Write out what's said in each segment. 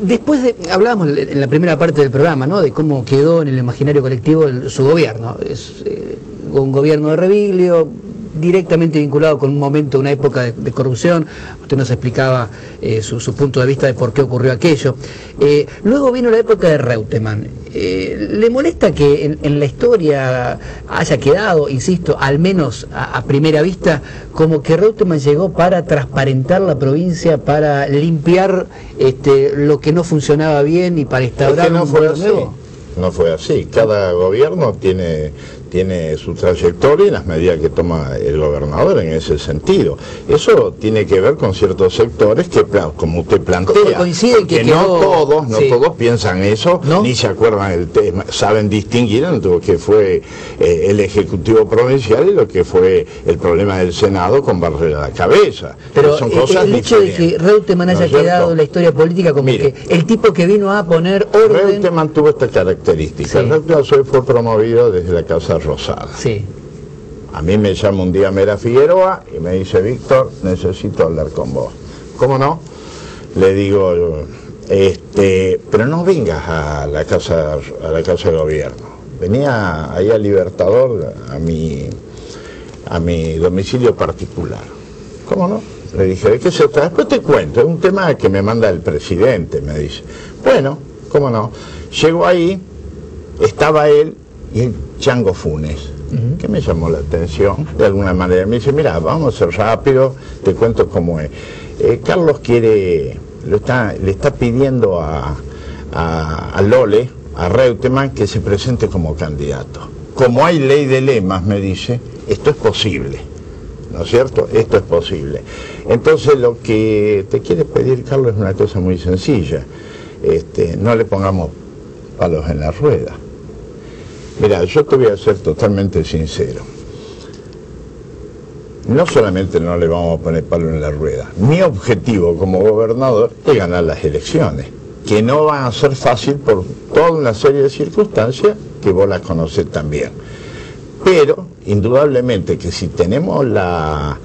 Después hablábamos en la primera parte del programa, ¿no?, de cómo quedó en el imaginario colectivo su gobierno. Es un gobierno de Reviglio, directamente vinculado con un momento, una época de corrupción. Usted nos explicaba su punto de vista de por qué ocurrió aquello. Luego vino la época de Reutemann. ¿Le molesta que en la historia haya quedado, insisto, al menos a primera vista, como que Reutemann llegó para transparentar la provincia, para limpiar lo que no funcionaba bien y para instaurar un gobierno nuevo? No fue así. Cada gobierno tiene su trayectoria y las medidas que toma el gobernador en ese sentido. Eso tiene que ver con ciertos sectores que, como usted plantea, coinciden que no todos piensan eso, ¿no? Ni se acuerdan del tema, saben distinguir entre lo que fue el Ejecutivo Provincial y lo que fue el problema del Senado con Barrera a la cabeza. Pero son cosas el hecho de que Reutemann haya quedado en la historia política como que el tipo que vino a poner orden... Reutemann tuvo esta característica. Sí. Reutemann fue promovido desde la Casa Rosada. Sí. A mí me llama un día Mera Figueroa y me dice: Víctor, necesito hablar con vos. ¿Cómo no? Le digo, pero no vengas a la casa de gobierno. Venía ahí a Libertador, a mi domicilio particular. ¿Cómo no? Le dije: ¿de qué se trata? Después te cuento, es un tema que me manda el presidente, me dice. Bueno, ¿cómo no? Llego ahí, estaba él y el Chango Funes, que me llamó la atención de alguna manera. Me dice: mira, vamos a ser rápido, te cuento cómo es. Carlos le está pidiendo a Lole, a Reutemann, que se presente como candidato. Como hay ley de lemas, me dice, esto es posible, ¿no es cierto? Esto es posible. Entonces lo que te quiere pedir Carlos es una cosa muy sencilla, no le pongamos palos en la rueda. Mira, yo te voy a ser totalmente sincero. No solamente no le vamos a poner palo en la rueda, mi objetivo como gobernador es ganar las elecciones, que no van a ser fácil por toda una serie de circunstancias que vos las conocés también. Pero, indudablemente que si tenemos la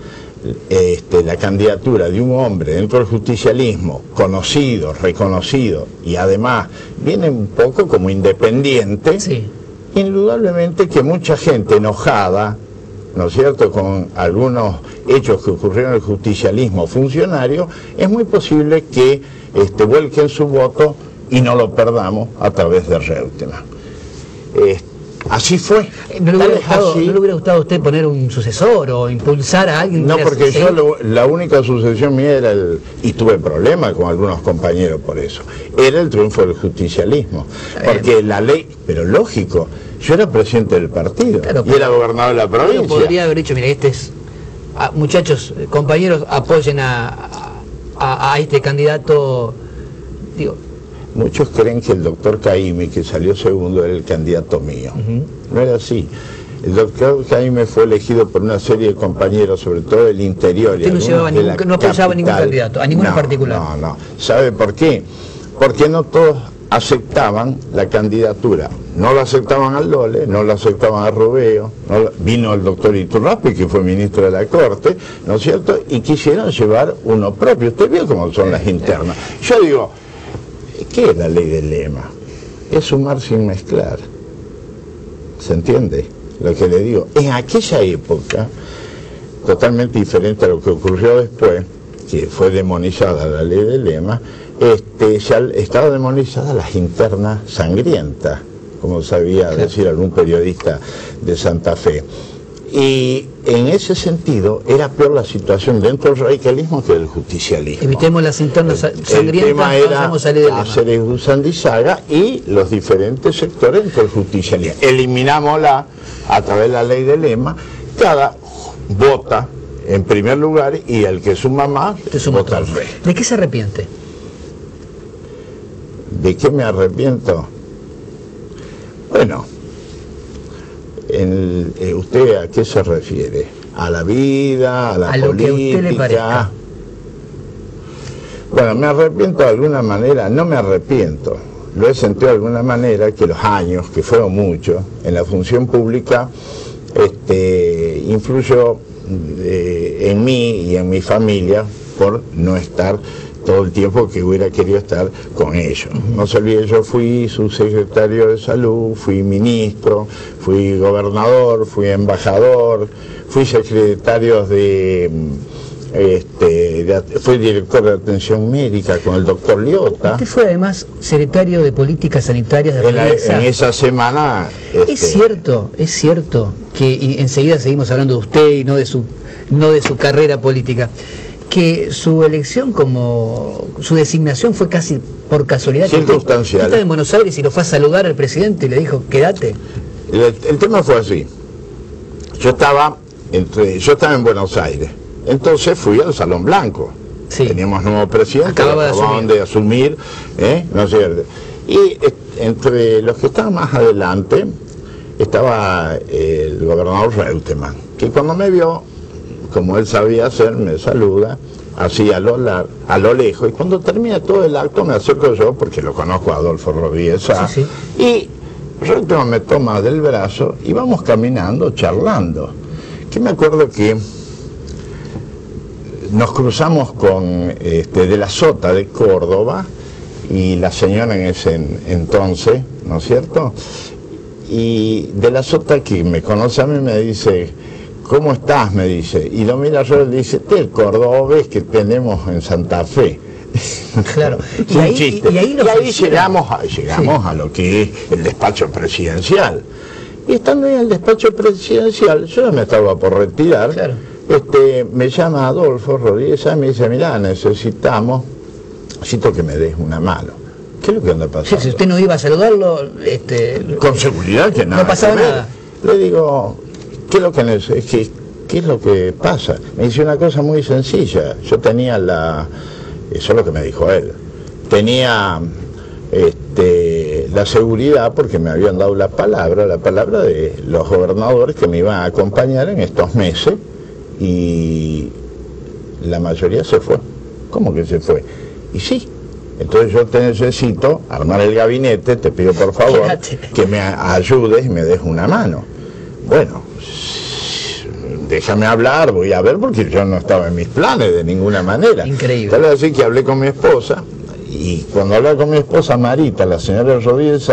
candidatura de un hombre dentro del justicialismo, conocido, reconocido, y además viene un poco como independiente, Sí. Indudablemente que mucha gente enojada, ¿no es cierto?, con algunos hechos que ocurrieron en el justicialismo funcionario, es muy posible que vuelquen su voto y no lo perdamos a través de Reutemann. Así fue. ¿No le hubiera gustado a usted poner un sucesor o impulsar a alguien? No, porque la única sucesión mía era y tuve problemas con algunos compañeros por eso, era el triunfo del justicialismo. Porque la ley, pero lógico, yo era presidente del partido, claro, y era gobernador de la provincia. Podría haber dicho: mire, muchachos, compañeros, apoyen a este candidato, digo. Muchos creen que el doctor Caime, que salió segundo, era el candidato mío. No era así. El doctor Caime fue elegido por una serie de compañeros, sobre todo del interior. Usted no apoyaba ningún candidato, a ninguno en particular. No. ¿Sabe por qué? Porque no todos aceptaban la candidatura. No la aceptaban al Lole, no la aceptaban a Rubeo, vino el doctor Iturraspe, que fue ministro de la Corte, ¿no es cierto? Y quisieron llevar uno propio. Usted vio cómo son las internas. Yo digo, ¿qué es la ley del lema? Es sumar sin mezclar. ¿Se entiende lo que le digo? En aquella época, totalmente diferente a lo que ocurrió después, que fue demonizada la ley del lema, ya estaba demonizada las internas sangrientas, como sabía decir algún periodista de Santa Fe. Y en ese sentido era peor la situación dentro del radicalismo que del justicialismo. Evitemos las internas sangrientas. El tema era hacer Usandizaga y los diferentes sectores dentro del justicialismo. Eliminámosla a través de la ley de lema. Cada vota en primer lugar y el que suma más vota al resto. ¿De qué se arrepiente? ¿De qué me arrepiento? Bueno, ¿usted a qué se refiere? ¿A la vida? ¿A la política? A lo que a usted le parezca. Bueno, me arrepiento de alguna manera, no me arrepiento. Lo he sentido de alguna manera que los años, que fueron muchos, en la función pública, influyó en mí y en mi familia por no estar todo el tiempo que hubiera querido estar con ellos. No se olvide, yo fui subsecretario de salud, fui ministro, fui gobernador, fui embajador, fui secretario fui director de atención médica con el doctor Liotta. Usted fue además secretario de Políticas Sanitarias de en esa semana. Es cierto que, y enseguida seguimos hablando de usted y no de su carrera política, que su elección su designación fue casi por casualidad. Circunstancial. Usted estaba en Buenos Aires y lo fue a saludar al presidente y le dijo, quédate. El tema fue así. Yo estaba en Buenos Aires. Entonces fui al Salón Blanco. Sí. Teníamos nuevo presidente, acababan de asumir, ¿no es cierto? Y entre los que estaban más adelante estaba el gobernador Reutemann, que cuando me vio, como él sabía hacer, me saluda, así a lo lejos, y cuando termina todo el acto me acerco yo, porque lo conozco a Adolfo Rodríguez Sá, sí. Y Reutemann me toma del brazo y vamos caminando, charlando. Que me acuerdo que nos cruzamos con de la Sota de Córdoba y la señora en ese entonces, ¿no es cierto? Y de la Sota, que me conoce a mí, me dice, ¿cómo estás? Me dice, y lo mira yo y le dice, el cordobés que tenemos en Santa Fe. Claro. Y ahí llegamos a lo que es el despacho presidencial. Y estando en el despacho presidencial, yo ya me estaba por retirar. Claro. Me llama Adolfo Rodríguez y me dice, mirá, necesito que me des una mano. ¿Qué es lo que anda pasando? Sí, si usted no iba a saludarlo, con seguridad que nada. No pasaba nada. Le digo, ¿qué es lo que pasa? Me dice una cosa muy sencilla. Yo tenía eso es lo que me dijo él. Tenía la seguridad, porque me habían dado la palabra de los gobernadores que me iban a acompañar en estos meses, y la mayoría se fue. ¿Cómo que se fue? Y sí, entonces yo te necesito armar el gabinete, te pido por favor que me ayudes y me des una mano. Bueno, déjame hablar, voy a ver, porque yo no estaba en mis planes de ninguna manera. Increíble. Tal vez así que hablé con mi esposa, y cuando hablé con mi esposa Marita, la señora Rodríguez,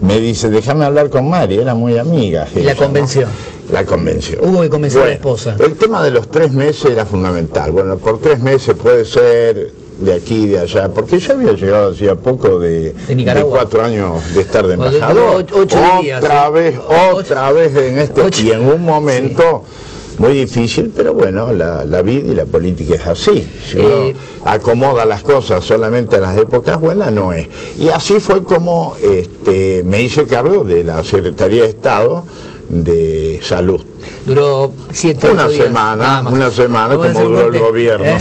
me dice, déjame hablar con Mari, era muy amiga. ¿Y la convenció? ¿No? La convenció. Hubo que convencer a la esposa. El tema de los 3 meses era fundamental. Bueno, por 3 meses puede ser de aquí y de allá, porque yo había llegado hacía poco de 4 años de estar de embajador. 8 días. Otra vez y en un momento muy difícil, pero bueno, la vida y la política es así. Si uno acomoda las cosas solamente en las épocas buenas, no es. Y así fue como me hice cargo de la Secretaría de Estado de Salud. Duró 7 días. Una semana como duró el gobierno.